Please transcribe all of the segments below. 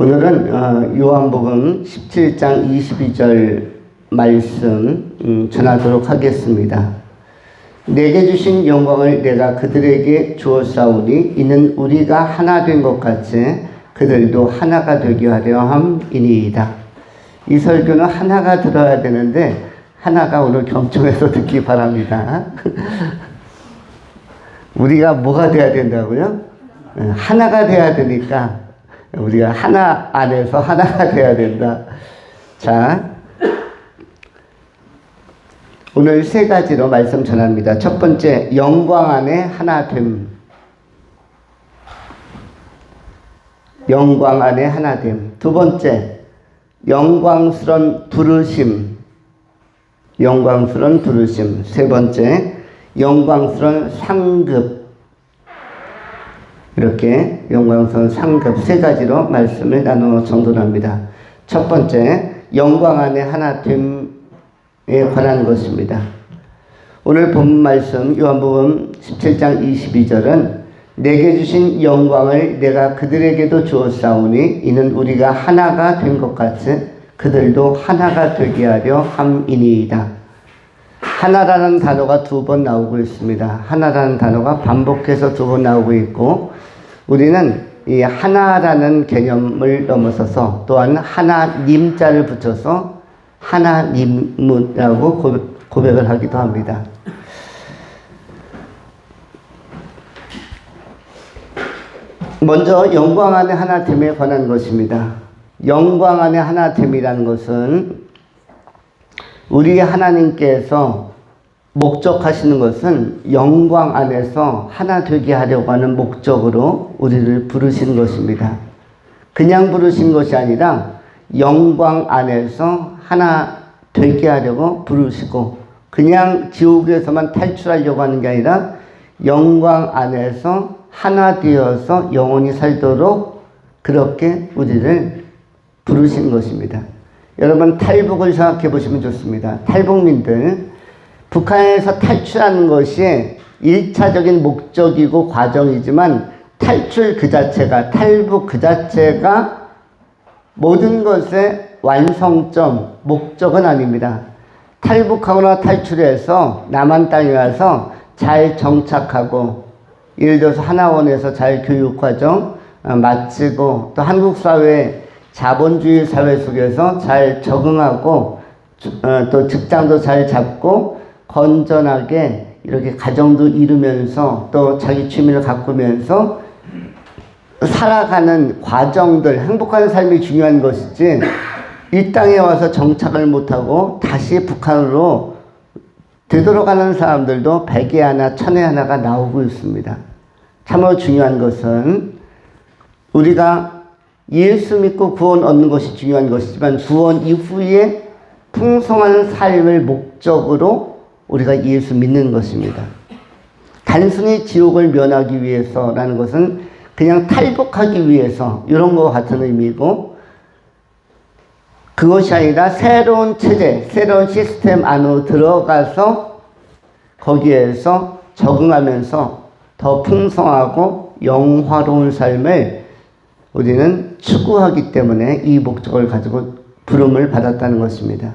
오늘은 요한복음 17장 22절 말씀 전하도록 하겠습니다. 내게 주신 영광을 내가 그들에게 주었사오니 이는 우리가 하나 된 것 같이 그들도 하나가 되게 하려 함이니이다. 이 설교는 하나가 들어야 되는데 하나가 오늘 경청해서 듣기 바랍니다. 우리가 뭐가 돼야 된다고요? 하나가 돼야 되니까 우리가 하나 안에서 하나가 돼야 된다. 자, 오늘 세 가지로 말씀 전합니다. 첫 번째, 영광 안에 하나됨. 영광 안에 하나됨. 두 번째, 영광스런 부르심. 영광스런 부르심. 세 번째, 영광스런 상급. 이렇게 영광스러운 상급 세 가지로 말씀을 나누어 정돈합니다. 첫 번째, 영광 안에 하나됨에 관한 것입니다. 오늘 본 말씀 요한복음 17장 22절은 내게 주신 영광을 내가 그들에게도 주었사오니 이는 우리가 하나가 된 것 같이 그들도 하나가 되게 하려 함이니이다. 하나라는 단어가 두 번 나오고 있습니다. 하나라는 단어가 반복해서 두 번 나오고 있고, 우리는 이 하나라는 개념을 넘어서서 또한 하나님자를 붙여서 하나님이라고 고백을 하기도 합니다. 먼저 영광 안에 하나됨에 관한 것입니다. 영광 안에 하나됨이라는 것은 우리 하나님께서 목적하시는 것은 영광 안에서 하나 되게 하려고 하는 목적으로 우리를 부르신 것입니다. 그냥 부르신 것이 아니라 영광 안에서 하나 되게 하려고 부르시고, 그냥 지옥에서만 탈출하려고 하는 게 아니라 영광 안에서 하나 되어서 영원히 살도록 그렇게 우리를 부르신 것입니다. 여러분, 탈북을 생각해 보시면 좋습니다. 탈북민들, 북한에서 탈출하는 것이 1차적인 목적이고 과정이지만 탈출 그 자체가, 탈북 그 자체가 모든 것의 완성점, 목적은 아닙니다. 탈북하거나 탈출해서 남한 땅에 와서 잘 정착하고, 예를 들어서 하나원에서 잘 교육과정 마치고, 또 한국 사회, 자본주의 사회 속에서 잘 적응하고, 또 직장도 잘 잡고 건전하게 이렇게 가정도 이루면서 또 자기 취미를 가꾸면서 살아가는 과정들, 행복한 삶이 중요한 것이지, 이 땅에 와서 정착을 못하고 다시 북한으로 되돌아가는 사람들도 100에 하나, 1000에 하나가 나오고 있습니다. 참으로 중요한 것은 우리가 예수 믿고 구원 얻는 것이 중요한 것이지만 구원 이후에 풍성한 삶을 목적으로 우리가 예수 믿는 것입니다. 단순히 지옥을 면하기 위해서라는 것은 그냥 탈북하기 위해서, 이런 것과 같은 의미고, 그것이 아니라 새로운 체제, 새로운 시스템 안으로 들어가서 거기에서 적응하면서 더 풍성하고 영화로운 삶을 우리는 추구하기 때문에 이 목적을 가지고 부름을 받았다는 것입니다.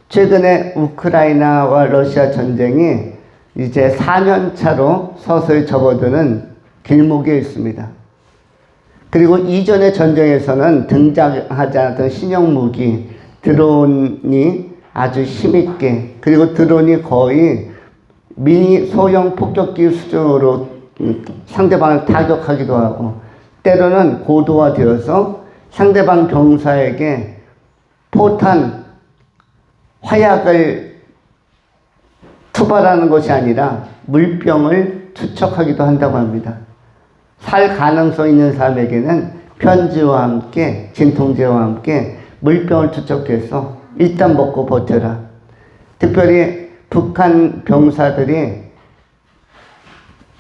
최근에 우크라이나와 러시아 전쟁이 이제 4년 차로 서서히 접어드는 길목에 있습니다. 그리고 이전의 전쟁에서는 등장하지 않았던 신형 무기, 드론이 아주 힘있게, 그리고 드론이 거의 미니 소형 폭격기 수준으로 상대방을 타격하기도 하고, 때로는 고도화되어서 상대방 병사에게 포탄, 화약을 투발하는 것이 아니라 물병을 투척하기도 한다고 합니다. 살 가능성 있는 사람에게는 편지와 함께, 진통제와 함께 물병을 투척해서 일단 먹고 버텨라. 특별히 북한 병사들이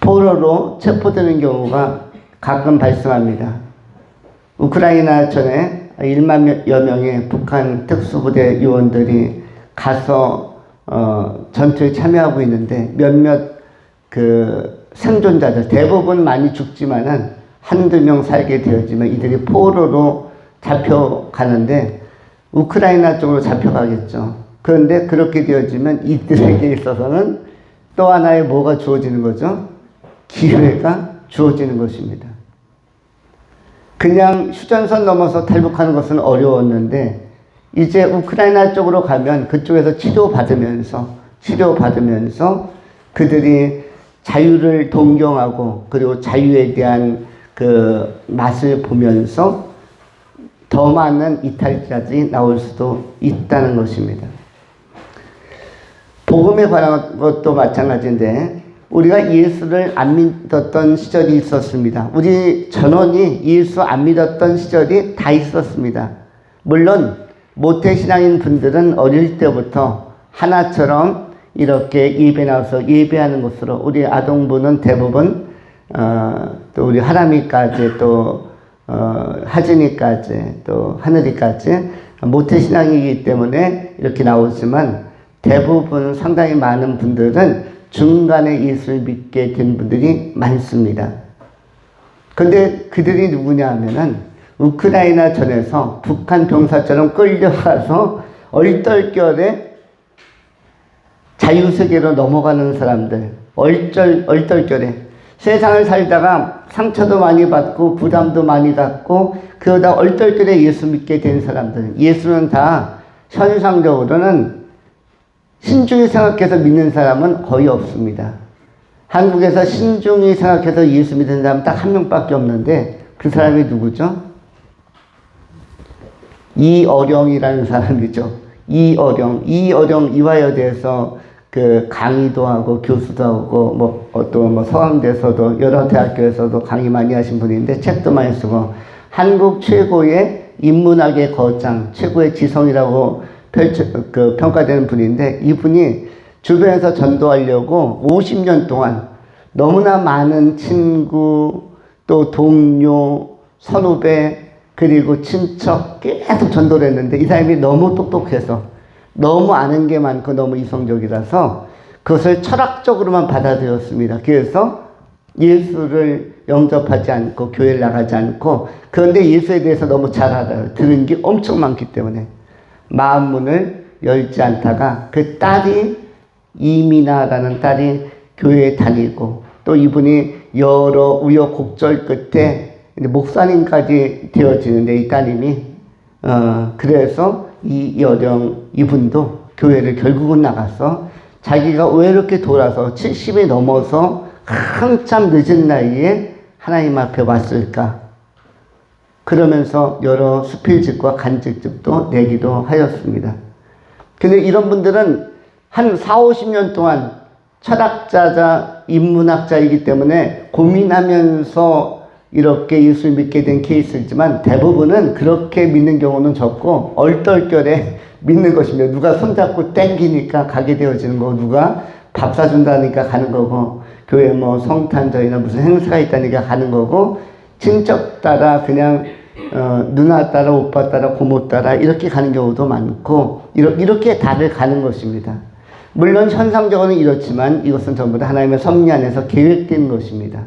포로로 체포되는 경우가 가끔 발생합니다. 우크라이나 전에 1만여 명의 북한 특수부대 요원들이 가서 전투에 참여하고 있는데, 몇몇 생존자들, 대부분 많이 죽지만은 한두 명 살게 되었지만 이들이 포로로 잡혀가는데 우크라이나 쪽으로 잡혀가겠죠. 그런데 그렇게 되어지면 이들에게 있어서는 또 하나의 뭐가 주어지는 거죠? 기회가 주어지는 것입니다. 그냥 휴전선 넘어서 탈북하는 것은 어려웠는데 이제 우크라이나 쪽으로 가면 그쪽에서 치료받으면서 그들이 자유를 동경하고 그리고 자유에 대한 그 맛을 보면서 더 많은 이탈자들이 나올 수도 있다는 것입니다. 복음에 관한 것도 마찬가지인데 우리가 예수를 안 믿었던 시절이 있었습니다. 우리 전원이 예수 안 믿었던 시절이 다 있었습니다. 물론 모태신앙인 분들은 어릴 때부터 하나처럼 이렇게 예배 나와서 예배하는 것으로 우리 아동부는 대부분 또 우리 하람이까지 또 하진이까지 또 하늘이까지 모태신앙이기 때문에 이렇게 나오지만 대부분 상당히 많은 분들은 중간에 예수를 믿게 된 분들이 많습니다. 근데 그들이 누구냐 하면은 우크라이나 전에서 북한 병사처럼 끌려가서 얼떨결에 자유세계로 넘어가는 사람들, 얼떨결에 세상을 살다가 상처도 많이 받고 부담도 많이 갖고 그러다 얼떨결에 예수 믿게 된 사람들, 예수는 다 현상적으로는 신중히 생각해서 믿는 사람은 거의 없습니다. 한국에서 신중히 생각해서 예수 믿는 사람은 딱 한 명밖에 없는데 그 사람이 누구죠? 이어령이라는 사람이죠. 이어령 이화여에 대해서 그 강의도 하고 교수도 하고 또 서강대에서도 여러 대학교에서도 강의 많이 하신 분인데 책도 많이 쓰고 한국 최고의 인문학의 거장, 최고의 지성이라고 평가되는 분인데 이분이 주변에서 전도하려고 50년 동안 너무나 많은 친구, 또 동료, 선후배, 그리고 친척 계속 전도를 했는데 이 사람이 너무 똑똑해서 너무 아는 게 많고 너무 이성적이라서 그것을 철학적으로만 받아들였습니다. 그래서 예수를 영접하지 않고 교회를 나가지 않고 그런데 예수에 대해서 너무 잘 알아요. 들은 게 엄청 많기 때문에 마음문을 열지 않다가 그 딸이 이미나라는 딸이 교회에 다니고 또 이분이 여러 우여곡절 끝에 목사님까지 되어지는데 이 따님이 그래서 이여령 이분도 교회를 결국은 나가서 자기가 왜 이렇게 돌아서 70이 넘어서 한참 늦은 나이에 하나님 앞에 왔을까 그러면서 여러 수필집과 간직집도 내기도 하였습니다. 근데 이런 분들은 한 40-50년 동안 철학자자 인문학자이기 때문에 고민하면서 이렇게 예수를 믿게 된 케이스이지만 대부분은 그렇게 믿는 경우는 적고 얼떨결에 믿는 것입니다. 누가 손잡고 땡기니까 가게 되어지는 거고 누가 밥 사준다니까 가는 거고 교회 성탄절이나 무슨 행사가 있다니까 가는 거고 친척 따라 그냥 누나 따라 오빠 따라 고모 따라 이렇게 가는 경우도 많고 이렇게 다들 가는 것입니다. 물론 현상적으로는 이렇지만 이것은 전부 다 하나님의 섭리 안에서 계획된 것입니다.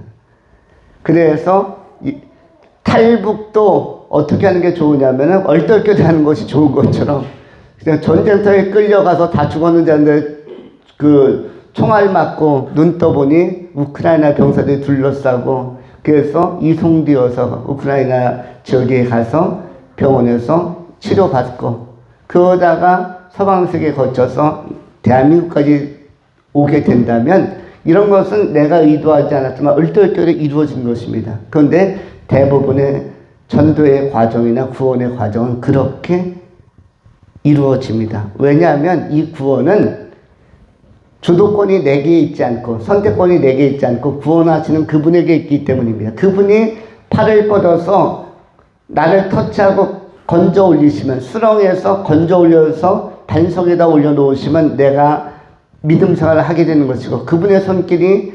그래서 탈북도 어떻게 하는 게 좋으냐면은 얼떨결에 하는 것이 좋은 것처럼 그냥 전쟁터에 끌려가서 다 죽었는지 않는데 그 총알 맞고 눈 떠보니 우크라이나 병사들이 둘러싸고 그래서 이송되어서 우크라이나 지역에 가서 병원에서 치료받고 그러다가 서방세계 거쳐서 대한민국까지 오게 된다면 이런 것은 내가 의도하지 않았지만 얼떨결에 이루어진 것입니다. 그런데 대부분의 전도의 과정이나 구원의 과정은 그렇게 이루어집니다. 왜냐하면 이 구원은 주도권이 내게 있지 않고 선택권이 내게 있지 않고 구원하시는 그분에게 있기 때문입니다. 그분이 팔을 뻗어서 나를 터치하고 건져 올리시면 수렁에서 건져 올려서 반석에다 올려놓으시면 내가 믿음 생활을 하게 되는 것이고 그분의 손길이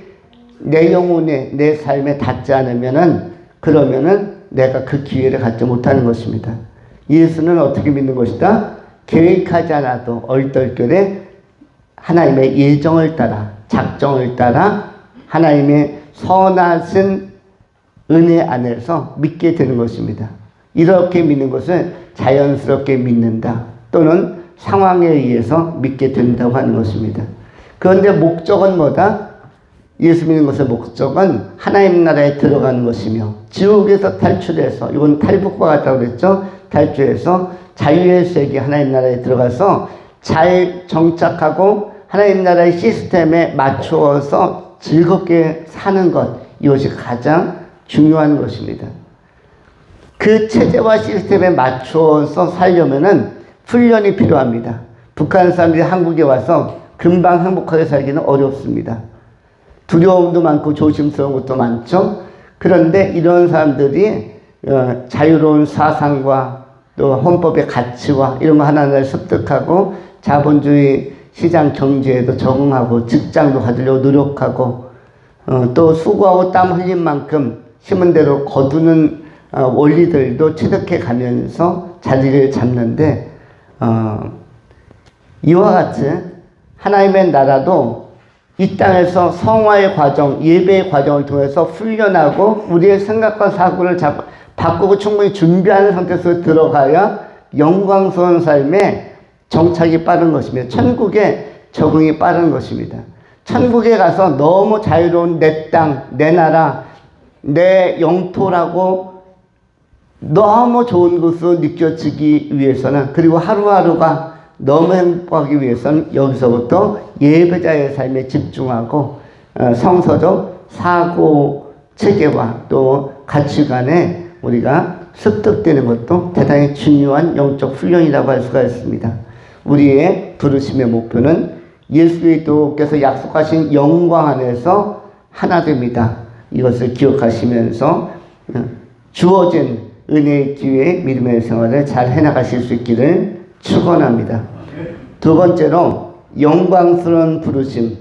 내 영혼에 내 삶에 닿지 않으면은 그러면은 내가 그 기회를 갖지 못하는 것입니다. 예수는 어떻게 믿는 것이다? 계획하지 않아도 얼떨결에 하나님의 예정을 따라 작정을 따라 하나님의 선하신 은혜 안에서 믿게 되는 것입니다. 이렇게 믿는 것을 자연스럽게 믿는다 또는 상황에 의해서 믿게 된다고 하는 것입니다. 그런데 목적은 뭐다? 예수 믿는 것의 목적은 하나님 나라에 들어가는 것이며 지옥에서 탈출해서, 이건 탈북과 같다고 그랬죠? 탈출해서 자유의 세계 하나님 나라에 들어가서 잘 정착하고 하나님 나라의 시스템에 맞추어서 즐겁게 사는 것, 이것이 가장 중요한 것입니다. 그 체제와 시스템에 맞추어서 살려면은 훈련이 필요합니다. 북한 사람들이 한국에 와서 금방 행복하게 살기는 어렵습니다. 두려움도 많고 조심스러운 것도 많죠. 그런데 이런 사람들이 자유로운 사상과 또 헌법의 가치와 이런 거 하나하나 습득하고 자본주의 시장 경제에도 적응하고 직장도 가지려고 노력하고 또 수고하고 땀 흘린 만큼 심은 대로 거두는 원리들도 체득해 가면서 자리를 잡는데 이와 같이 하나님의 나라도 이 땅에서 성화의 과정, 예배의 과정을 통해서 훈련하고 우리의 생각과 사고를 바꾸고 충분히 준비하는 상태에서 들어가야 영광스러운 삶에 정착이 빠른 것이며 천국에 적응이 빠른 것입니다. 천국에 가서 너무 자유로운 내 땅, 내 나라, 내 영토라고 너무 좋은 것으로 느껴지기 위해서는, 그리고 하루하루가 너무 행복하기 위해서는 여기서부터 예배자의 삶에 집중하고 성서적 사고 체계와 또 가치관에 우리가 습득되는 것도 대단히 중요한 영적 훈련이라고 할 수가 있습니다. 우리의 부르심의 목표는 예수 그리스도께서 약속하신 영광 안에서 하나 됩니다. 이것을 기억하시면서 주어진 은혜의 기회에 믿음의 생활을 잘 해나가실 수 있기를 축원합니다. 두 번째로 영광스러운 부르심.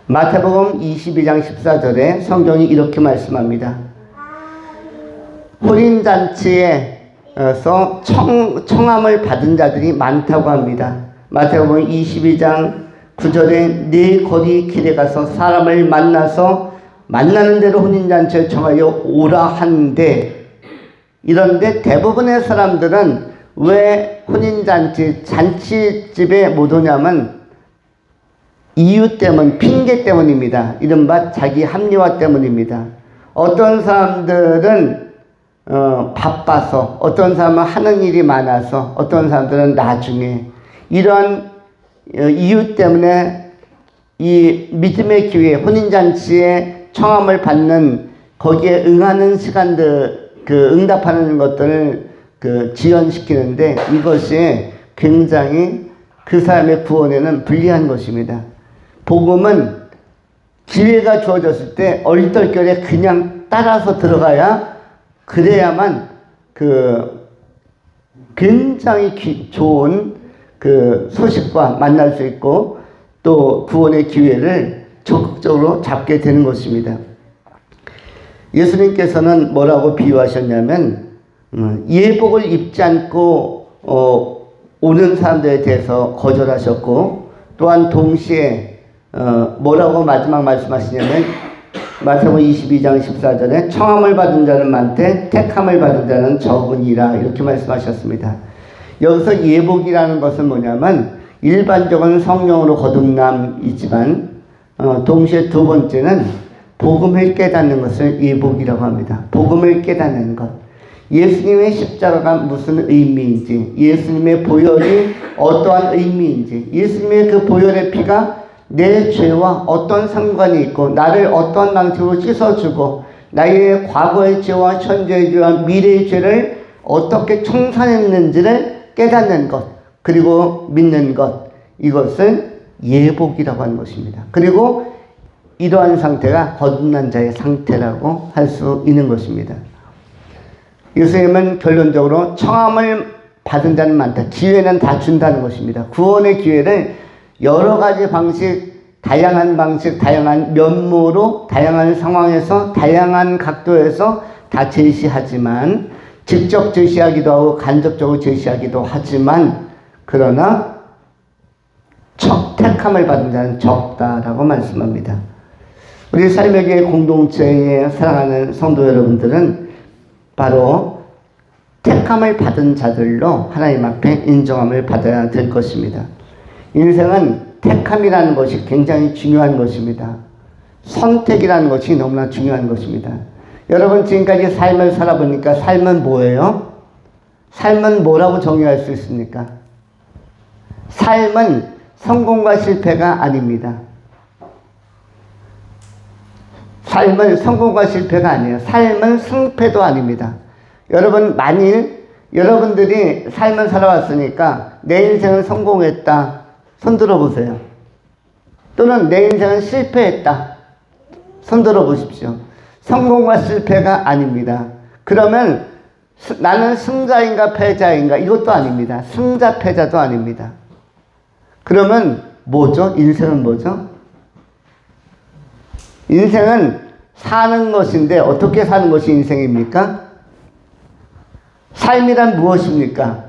마태복음 22장 14절에 성경이 이렇게 말씀합니다. 혼인잔치에서 청함을 받은 자들이 많다고 합니다. 마태복음 22장 9절에 네 거리 길에 가서 사람을 만나서 만나는 대로 혼인잔치에 청하여 오라 한데, 이런데 대부분의 사람들은 왜 혼인잔치, 잔치집에 못 오냐면 이유 때문, 핑계 때문입니다. 이른바 자기 합리화 때문입니다. 어떤 사람들은 바빠서, 어떤 사람은 하는 일이 많아서, 어떤 사람들은 나중에, 이런 이유 때문에 이 믿음의 기회, 혼인잔치에 청함을 받는 거기에 응하는 시간들, 응답하는 것들을 지연시키는데 이것이 굉장히 그 사람의 구원에는 불리한 것입니다. 복음은 기회가 주어졌을 때 얼떨결에 그냥 따라서 들어가야, 그래야만 굉장히 좋은 소식과 만날 수 있고 또 구원의 기회를 적극적으로 잡게 되는 것입니다. 예수님께서는 뭐라고 비유하셨냐면 예복을 입지 않고 오는 사람들에 대해서 거절하셨고, 또한 동시에 뭐라고 마지막 말씀하시냐면 마태복음 22장 14절에 청함을 받은 자는 많되 택함을 받은 자는 적으니라, 이렇게 말씀하셨습니다. 여기서 예복이라는 것은 뭐냐면 일반적인 성령으로 거듭남이지만 동시에 두 번째는 복음을 깨닫는 것을 예복이라고 합니다. 복음을 깨닫는 것. 예수님의 십자가가 무슨 의미인지, 예수님의 보혈이 어떠한 의미인지, 예수님의 그 보혈의 피가 내 죄와 어떤 상관이 있고 나를 어떤 방식으로 씻어주고 나의 과거의 죄와 현재의 죄와 미래의 죄를 어떻게 청산했는지를 깨닫는 것, 그리고 믿는 것, 이것을 예복이라고 하는 것입니다. 그리고 이러한 상태가 거듭난 자의 상태라고 할 수 있는 것입니다. 예수님은 결론적으로 청함을 받은 자는 많다, 기회는 다 준다는 것입니다. 구원의 기회를 여러 가지 방식, 다양한 방식, 다양한 면모로, 다양한 상황에서, 다양한 각도에서 다 제시하지만, 직접 제시하기도 하고 간접적으로 제시하기도 하지만, 그러나 택함을 받은 자는 적다라고 말씀합니다. 우리 삶의 교회 공동체에 사랑하는 성도 여러분들은 바로 택함을 받은 자들로 하나님 앞에 인정함을 받아야 될 것입니다. 인생은 택함이라는 것이 굉장히 중요한 것입니다. 선택이라는 것이 너무나 중요한 것입니다. 여러분 지금까지 삶을 살아보니까 삶은 뭐예요? 삶은 뭐라고 정의할 수 있습니까? 삶은 성공과 실패가 아닙니다. 삶은 성공과 실패가 아니에요. 삶은 승패도 아닙니다. 여러분 만일 여러분들이 삶을 살아왔으니까 내 인생은 성공했다. 손 들어보세요. 또는 내 인생은 실패했다. 손 들어보십시오. 성공과 실패가 아닙니다. 그러면 나는 승자인가 패자인가 이것도 아닙니다. 승자 패자도 아닙니다. 그러면 뭐죠? 인생은 뭐죠? 인생은 사는 것인데 어떻게 사는 것이 인생입니까? 삶이란 무엇입니까?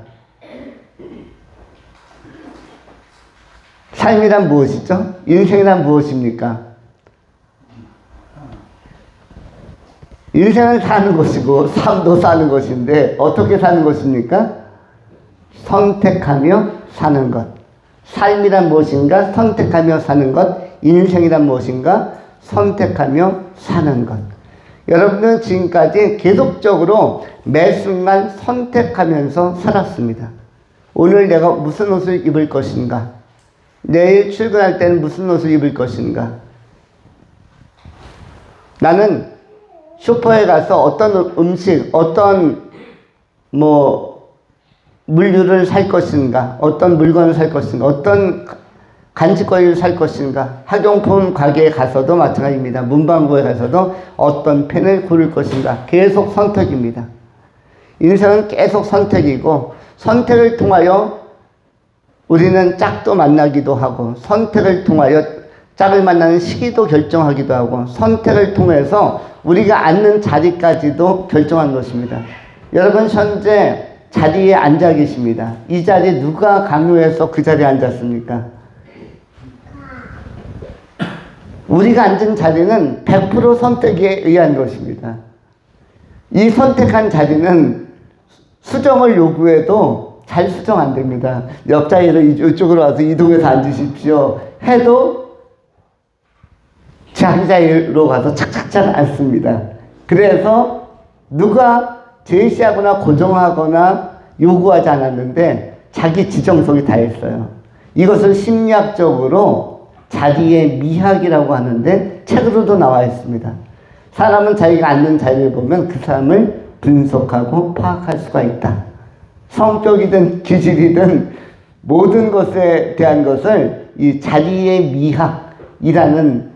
삶이란 무엇이죠? 인생이란 무엇입니까? 인생은 사는 것이고 삶도 사는 것인데 어떻게 사는 것입니까? 선택하며 사는 것. 삶이란 무엇인가? 선택하며 사는 것. 인생이란 무엇인가? 선택하며 사는 것. 여러분은 지금까지 계속적으로 매 순간 선택하면서 살았습니다. 오늘 내가 무슨 옷을 입을 것인가? 내일 출근할 때는 무슨 옷을 입을 것인가? 나는 슈퍼에 가서 어떤 음식, 어떤 물류를 살 것인가? 어떤 물건을 살 것인가? 어떤 간식거리를 살 것인가? 학용품 가게에 가서도 마찬가지입니다. 문방구에 가서도 어떤 펜을 고를 것인가? 계속 선택입니다. 인생은 계속 선택이고 선택을 통하여 우리는 짝도 만나기도 하고 선택을 통하여 짝을 만나는 시기도 결정하기도 하고 선택을 통해서 우리가 앉는 자리까지도 결정한 것입니다. 여러분 현재 자리에 앉아 계십니다. 이 자리에 누가 강요해서 그 자리에 앉았습니까? 우리가 앉은 자리는 100% 선택에 의한 것입니다. 이 선택한 자리는 수정을 요구해도 잘 수정 안 됩니다. 옆 자리로 이쪽으로 와서 이동해서 앉으십시오 해도 자기 자리로 가서 착착착 앉습니다. 그래서 누가 제시하거나 고정하거나 요구하지 않았는데 자기 지정석이 다 했어요. 이것을 심리학적으로 자리의 미학이라고 하는데 책으로도 나와 있습니다. 사람은 자기가 앉는 자리를 보면 그 사람을 분석하고 파악할 수가 있다. 성격이든 기질이든 모든 것에 대한 것을 이 자리의 미학이라는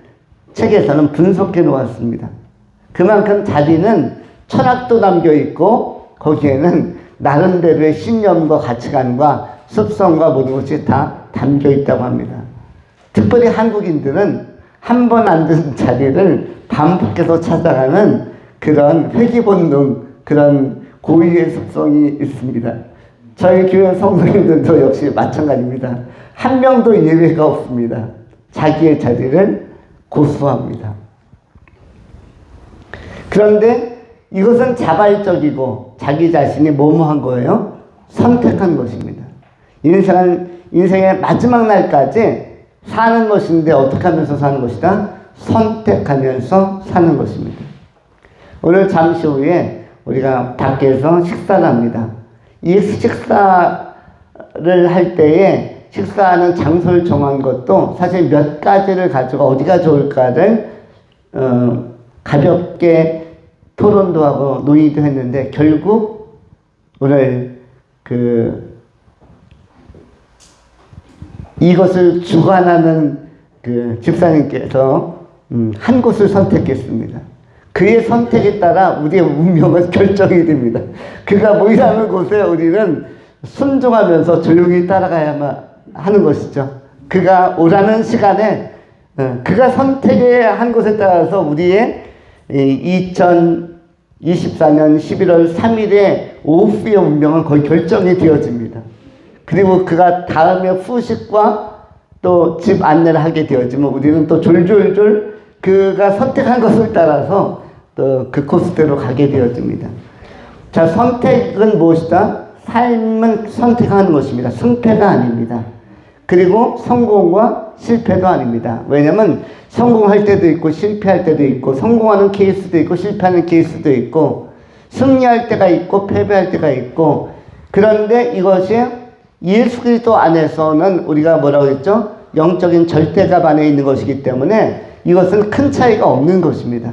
책에서는 분석해 놓았습니다. 그만큼 자리는 철학도 담겨 있고 거기에는 나름대로의 신념과 가치관과 습성과 모든 것이 다 담겨 있다고 합니다. 특별히 한국인들은 한 번 앉은 자리를 반복해서 찾아가는 그런 회귀본능, 그런 고유의 습성이 있습니다. 저희 교회 성도님들도 역시 마찬가지입니다. 한 명도 예외가 없습니다. 자기의 자리를 고수합니다. 그런데 이것은 자발적이고 자기 자신이 뭐뭐한 거예요? 선택한 것입니다. 인생의 마지막 날까지 사는 것인데 어떻게 하면서 사는 것이다? 선택하면서 사는 것입니다. 오늘 잠시 후에 우리가 밖에서 식사를 합니다. 이 식사를 할 때에 식사하는 장소를 정한 것도 사실 몇 가지를 가지고 어디가 좋을까를 가볍게 토론도 하고 논의도 했는데 결국 오늘 이것을 주관하는 집사님께서 한 곳을 선택했습니다. 그의 선택에 따라 우리의 운명은 결정이 됩니다. 그가 모이라는 곳에 우리는 순종하면서 조용히 따라가야만 하는 것이죠. 그가 오라는 시간에 그가 선택한 곳에 따라서 우리의 2024년 11월 3일의 오후의 운명은 거의 결정이 되어집니다. 그리고 그가 다음에 후식과 또 집 안내를 하게 되어지면 우리는 또 졸졸졸 그가 선택한 것을 따라서 또 그 코스대로 가게 되어집니다. 자, 선택은 무엇이다? 삶은 선택하는 것입니다. 승패가 아닙니다. 그리고 성공과 실패도 아닙니다. 왜냐면 성공할 때도 있고 실패할 때도 있고 성공하는 케이스도 있고 실패하는 케이스도 있고 승리할 때가 있고 패배할 때가 있고 그런데 이것이 예수 그리스도 안에서는 우리가 뭐라고 했죠? 영적인 절대값 안에 있는 것이기 때문에 이것은 큰 차이가 없는 것입니다.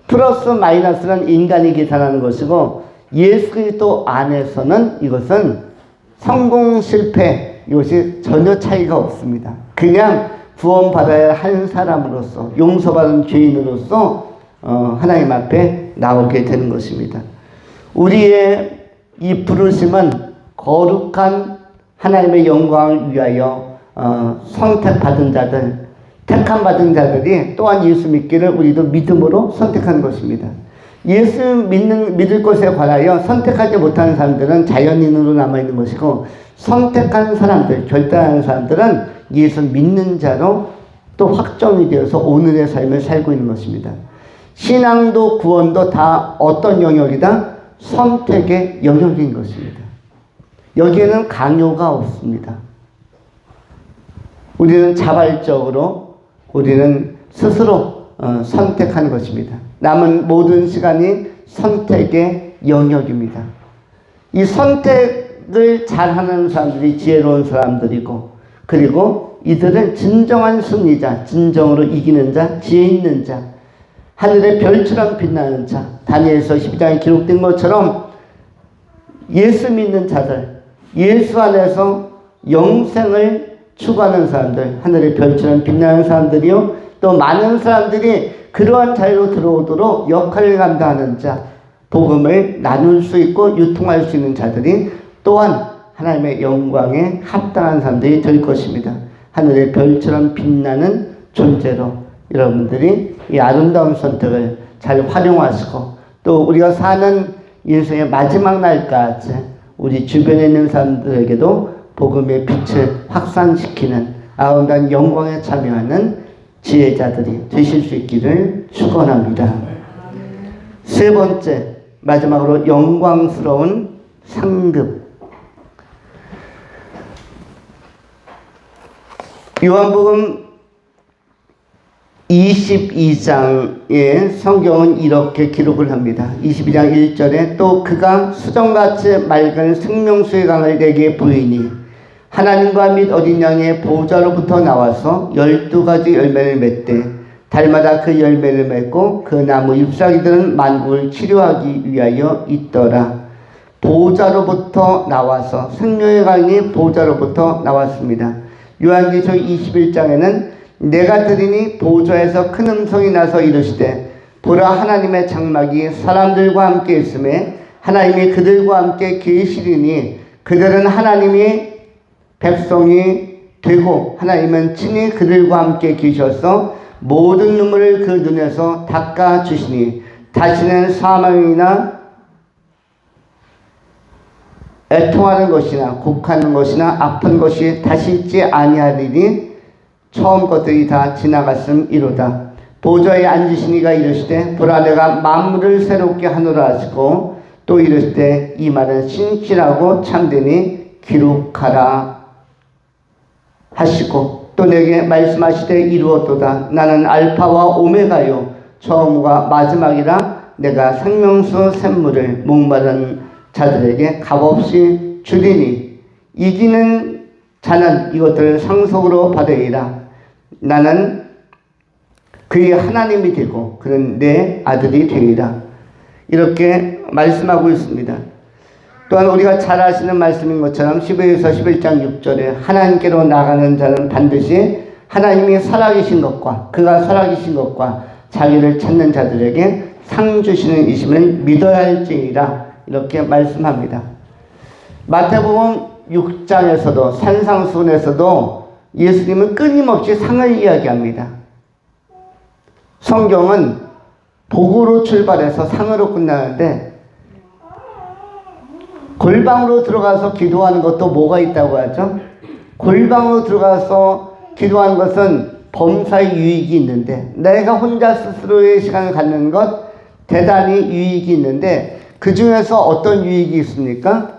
플러스 마이너스는 인간이 계산하는 것이고 예수 그리스도 안에서는 이것은 성공 실패 이것이 전혀 차이가 없습니다. 그냥 구원받아야 할 사람으로서 용서받은 죄인으로서 하나님 앞에 나오게 되는 것입니다. 우리의 이 부르심은 거룩한 하나님의 영광을 위하여 선택받은 자들, 택함 받은 자들이 또한 예수 믿기를 우리도 믿음으로 선택한 것입니다. 예수 믿을 것에 관하여 선택하지 못하는 사람들은 자연인으로 남아있는 것이고 선택한 사람들, 결단하는 사람들은 예수 믿는 자로 또 확정이 되어서 오늘의 삶을 살고 있는 것입니다. 신앙도 구원도 다 어떤 영역이다? 선택의 영역인 것입니다. 여기에는 강요가 없습니다. 우리는 자발적으로 우리는 스스로 선택하는 것입니다. 남은 모든 시간이 선택의 영역입니다. 이 선택을 잘하는 사람들이 지혜로운 사람들이고 그리고 이들은 진정한 승리자, 진정으로 이기는 자, 지혜 있는 자, 하늘의 별처럼 빛나는 자, 다니엘서 12장에 기록된 것처럼 예수 믿는 자들, 예수 안에서 영생을 추구하는 사람들, 하늘의 별처럼 빛나는 사람들이요, 또 많은 사람들이 그러한 자리로 들어오도록 역할을 감당하는 자, 복음을 나눌 수 있고 유통할 수 있는 자들이 또한 하나님의 영광에 합당한 사람들이 될 것입니다. 하늘의 별처럼 빛나는 존재로 여러분들이 이 아름다운 선택을 잘 활용하시고 또 우리가 사는 인생의 마지막 날까지 우리 주변에 있는 사람들에게도 복음의 빛을 확산시키는 아름다운 영광에 참여하는 지혜자들이 되실 수 있기를 축원합니다. 세 번째, 마지막으로 영광스러운 상급. 요한복음 22장에 성경은 이렇게 기록을 합니다. 22장 1절에 또 그가 수정같이 맑은 생명수의 강을 내게 부이니 하나님과 및 어린 양의 보호자로부터 나와서 12가지 열매를 맺되 달마다 그 열매를 맺고 그 나무 잎사귀들은 만국을 치료하기 위하여 있더라. 보호자로부터 나와서 생명의 강이 보호자로부터 나왔습니다. 요한계시록 21장에는 내가 들으니 보호자에서 큰 음성이 나서 이르시되 보라 하나님의 장막이 사람들과 함께 있음에 하나님이 그들과 함께 계시리니 그들은 하나님이 백성이 되고 하나님은 친히 그들과 함께 계셔서 모든 눈물을 그 눈에서 닦아 주시니 다시는 사망이나 애통하는 것이나 곡하는 것이나 아픈 것이 다시 있지 아니하리니 처음 것들이 다 지나갔음이로다. 보좌에 앉으신 이가 이르시되 보라 내가 만물을 새롭게 하노라 하시고 또 이르시되 이 말은 신실하고 참되니 기록하라 하시고 또 내게 말씀하시되 이루었도다. 나는 알파와 오메가요 처음과 마지막이라. 내가 생명수 샘물을 목마른 자들에게 값없이 주리니 이기는 자는 이것들을 상속으로 받으리라. 나는 그의 하나님이 되고 그는 내 아들이 되리라. 이렇게 말씀하고 있습니다. 또한 우리가 잘 아시는 말씀인 것처럼 12에서 11장 6절에 하나님께로 나가는 자는 반드시 하나님이 살아계신 것과 그가 살아계신 것과 자기를 찾는 자들에게 상 주시는 이심을 믿어야 할지니라. 이렇게 말씀합니다. 마태복음 6장에서도 산상수훈에서도 예수님은 끊임없이 상을 이야기합니다. 성경은 복으로 출발해서 상으로 끝나는데 골방으로 들어가서 기도하는 것도 뭐가 있다고 하죠? 골방으로 들어가서 기도하는 것은 범사의 유익이 있는데 내가 혼자 스스로의 시간을 갖는 것 대단히 유익이 있는데 그 중에서 어떤 유익이 있습니까?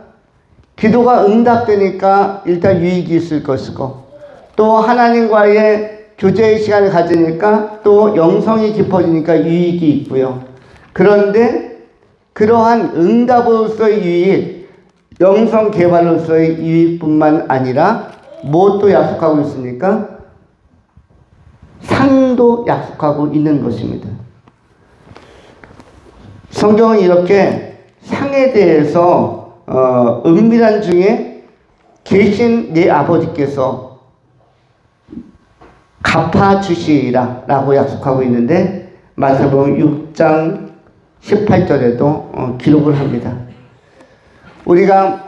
기도가 응답되니까 일단 유익이 있을 것이고, 또 하나님과의 교제의 시간을 가지니까 또 영성이 깊어지니까 유익이 있고요. 그런데 그러한 응답으로서의 유익, 영성 개발로서의 유익뿐만 아니라 무엇도 약속하고 있습니까? 상도 약속하고 있는 것입니다. 성경은 이렇게 상에 대해서 은밀한 중에 계신 내 아버지께서 갚아주시리라 라고 약속하고 있는데, 마태복음 6장 18절에도 기록을 합니다. 우리가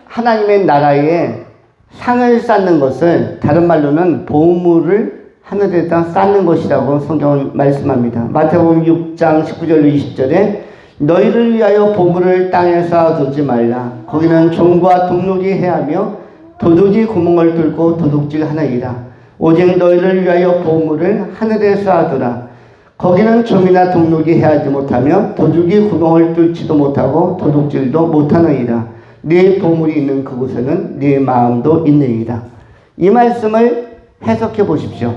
하나님의 나라에 상을 쌓는 것을 다른 말로는 보물을 하늘에다 쌓는 것이라고 성경은 말씀합니다. 마태복음 6장 19절로 20절에 너희를 위하여 보물을 땅에 쌓아두지 말라. 거기는 종과 동록이 해하며 도둑이 구멍을 뚫고 도둑질하느니라. 오직 너희를 위하여 보물을 하늘에 쌓아두라. 거기는 좀이나 동록이 해하지 못하며 도둑이 구멍을 뚫지도 못하고 도둑질도 못하느니라. 네 보물이 있는 그곳에는 네 마음도 있느니라. 이 말씀을 해석해 보십시오.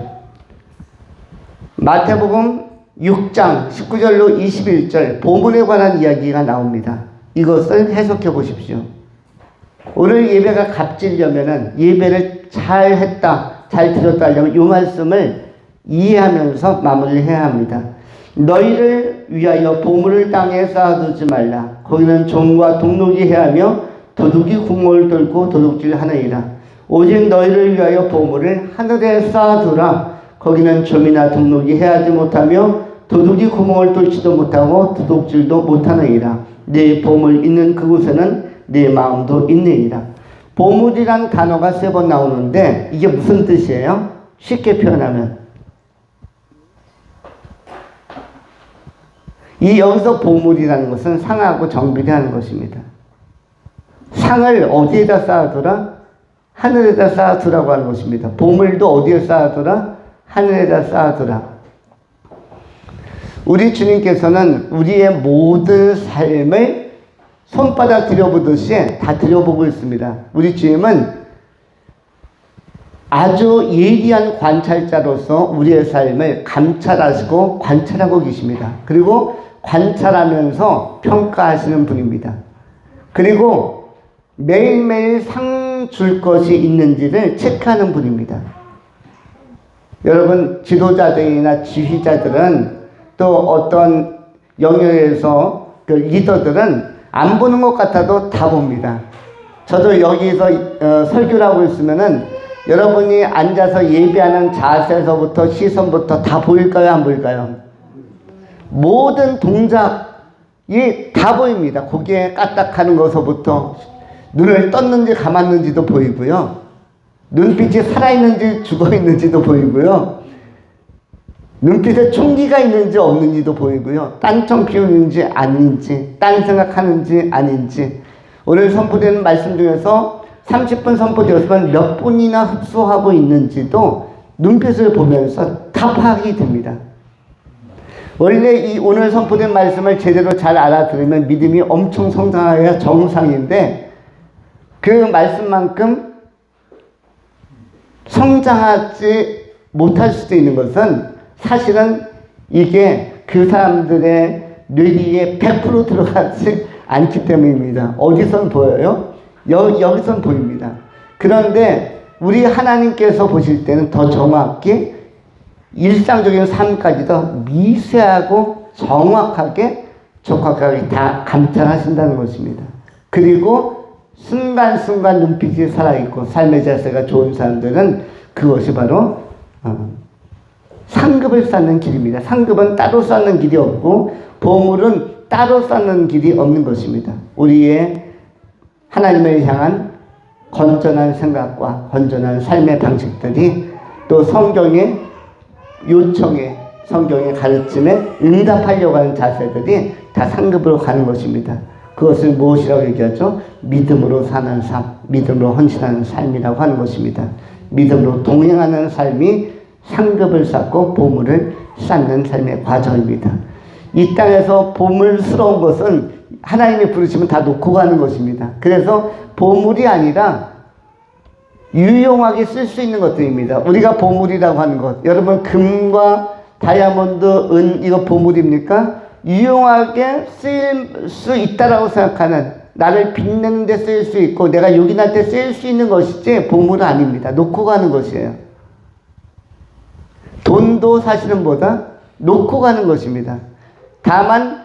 마태복음 6장 19절로 21절 보물에 관한 이야기가 나옵니다. 이것을 해석해 보십시오. 오늘 예배가 값지려면은 예배를 잘 했다, 잘 드렸다 하려면 이 말씀을 이해하면서 마무리를 해야 합니다. 너희를 위하여 보물을 땅에 쌓아두지 말라. 거기는 종과 동록이 해하며 도둑이 구멍을 뚫고 도둑질하느니라. 오직 너희를 위하여 보물을 하늘에 쌓아두라. 거기는 좀이나 동록이 해하지 못하며 도둑이 구멍을 뚫지도 못하고 도둑질도 못하느니라. 네 보물 있는 그곳에는 네 마음도 있느니라. 보물이란 단어가 3번 나오는데 이게 무슨 뜻이에요? 쉽게 표현하면 여기서 보물이라는 것은 상하고 정비례하는 것입니다. 상을 어디에다 쌓아두라? 하늘에다 쌓아두라고 하는 것입니다. 보물도 어디에 쌓아두라? 하늘에다 쌓아두라. 우리 주님께서는 우리의 모든 삶을 손바닥 들여보듯이 다 들여보고 있습니다. 우리 주님은 아주 예리한 관찰자로서 우리의 삶을 감찰하시고 관찰하고 계십니다. 그리고 관찰하면서 평가하시는 분입니다. 그리고 매일매일 상 줄 것이 있는지를 체크하는 분입니다. 여러분, 지도자들이나 지휘자들은 또 어떤 영역에서 그 리더들은 안 보는 것 같아도 다 봅니다. 저도 여기서 설교를 하고 있으면은 여러분이 앉아서 예배하는 자세에서부터 시선부터 다 보일까요? 안 보일까요? 모든 동작이 다 보입니다. 고개 까딱하는 것서부터 눈을 떴는지 감았는지도 보이고요. 눈빛이 살아있는지 죽어있는지도 보이고요. 눈빛에 총기가 있는지 없는지도 보이고요. 딴청 피우는지 아닌지, 딴 생각하는지 아닌지. 오늘 선포되는 말씀 중에서 30분 선포되었으면 몇 분이나 흡수하고 있는지도 눈빛을 보면서 다 파악이 됩니다. 원래 이 오늘 선포된 말씀을 제대로 잘 알아들으면 믿음이 엄청 성장해야 정상인데 그 말씀만큼 성장하지 못할 수도 있는 것은 사실은 이게 그 사람들의 뇌리에 100% 들어가지 않기 때문입니다. 어디선 보여요? 여기선 보입니다. 그런데 우리 하나님께서 보실 때는 더 정확히 일상적인 삶까지도 미세하고 정확하게 적확하게 다 감찰하신다는 것입니다. 그리고 순간순간 눈빛이 살아있고 삶의 자세가 좋은 사람들은 그것이 바로 상급을 쌓는 길입니다. 상급은 따로 쌓는 길이 없고 보물은 따로 쌓는 길이 없는 것입니다. 우리의 하나님을 향한 건전한 생각과 건전한 삶의 방식들이 또 성경의 요청에 성경의 가르침에 응답하려고 하는 자세들이 다 상급으로 가는 것입니다. 그것을 무엇이라고 얘기하죠? 믿음으로 사는 삶, 믿음으로 헌신하는 삶이라고 하는 것입니다. 믿음으로 동행하는 삶이 상급을 쌓고 보물을 쌓는 삶의 과정입니다. 이 땅에서 보물스러운 것은 하나님이 부르시면 다 놓고 가는 것입니다. 그래서 보물이 아니라 유용하게 쓸 수 있는 것들입니다. 우리가 보물이라고 하는 것, 여러분 금과 다이아몬드, 은 이거 보물입니까? 유용하게 쓰일 수 있다라고 생각하는, 나를 빛내는 데 쓰일 수 있고 내가 요긴할 때 쓰일 수 있는 것이지 보물은 아닙니다. 놓고 가는 것이에요. 돈도 사실은 뭐다? 놓고 가는 것입니다. 다만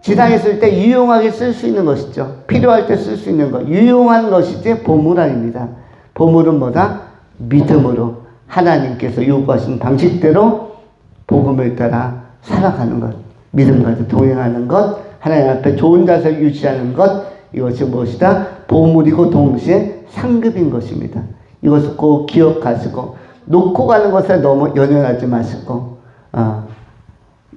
지상에 있을 때 유용하게 쓸 수 있는 것이죠. 필요할 때 쓸 수 있는 것, 유용한 것이지 보물 아닙니다. 보물은 뭐다? 믿음으로 하나님께서 요구하신 방식대로 복음을 따라 살아가는 것, 믿음과 동행하는 것, 하나님 앞에 좋은 자세를 유지하는 것, 이것이 무엇이다? 보물이고 동시에 상급인 것입니다. 이것을 꼭 기억하시고 놓고 가는 것에 너무 연연하지 마시고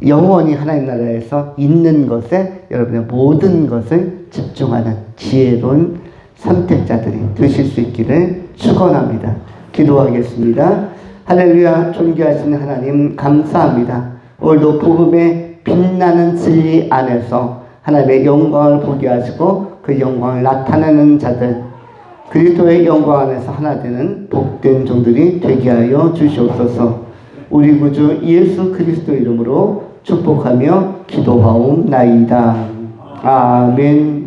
영원히 하나님 나라에서 있는 것에 여러분의 모든 것을 집중하는 지혜로운 선택자들이 되실 수 있기를 축원합니다. 기도하겠습니다. 할렐루야. 존귀하신 하나님 감사합니다. 오늘도 복음의 빛나는 진리 안에서 하나님의 영광을 보게 하시고 그 영광을 나타내는 자들, 그리스도의 영광 안에서 하나 되는 복된 종들이 되게 하여 주시옵소서. 우리 구주 예수 그리스도 이름으로 축복하며 기도하옵나이다. 아멘.